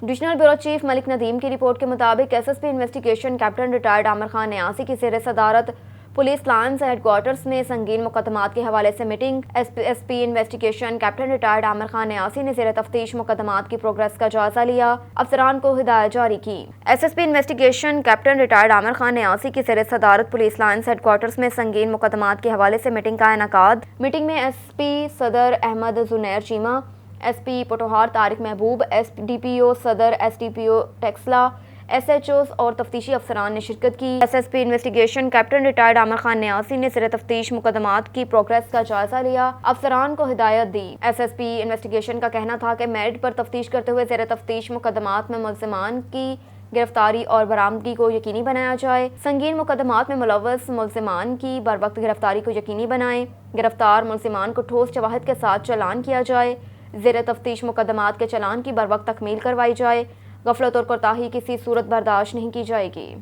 Divisional bureau chief Malik Nadeem की report के मुताबिक SSP investigation captain retired Aamir Khan न्यासी की ज़ेर सदारत पुलिस लाइन्स हेडक्वार्टर्स में संगीन मुकदमात के हवाले से meeting. SP investigation captain retired Aamir Khan न्यासी ने ज़ेर तफ्तीश मुकदमात की प्रोग्रेस का जायजा लिया, अफसरान को हिदायत जारी की। SSP investigation captain retired Aamir Khan न्यासी की ज़ेर सदारत पुलिस लाइन्स हेडक्वार्टर्स में संगीन मुकदमात के हवाले से मीटिंग का इनेकाद। मीटिंग में एसपी सदर अहमद जुनैर चीमा, एसपी पटोहार तारिक महबूब, एसडीपीओ सदर, एसडीपीओ टेक्सला, एसएचओ और तफ्तीशी अफसरान ने शिरकत की। SSP investigation captain retired Aamir Khan न्यासी ने ज़ेर तफ्तीश मुकदमात की प्रोग्रेस का जायजा लिया, अफसरान को हिदायत दी। एसएसपी इन्वेस्टिगेशन का कहना था कि मेरिट पर तफ्तीश करते हुए ज़ेर तफ्तीश मुकदमात में मुल्ज़िमान की गिरफ्तारी और बरामदगी को यकीनी बनाया जाए। संगीन मुकदमात में मुलव्वस मुल्ज़िमान की बर वक्त गिरफ्तारी को यकीनी बनाएं। गिरफ्तार मुल्ज़िमान को ठोस शवाहिद के साथ चालान किया जाए। ज़ेर तफ्तीश मुकदमात के चालान की बर वक्त तकमील करवाई जाए। गफलत और कोताही किसी सूरत बर्दाश्त नहीं की जाएगी।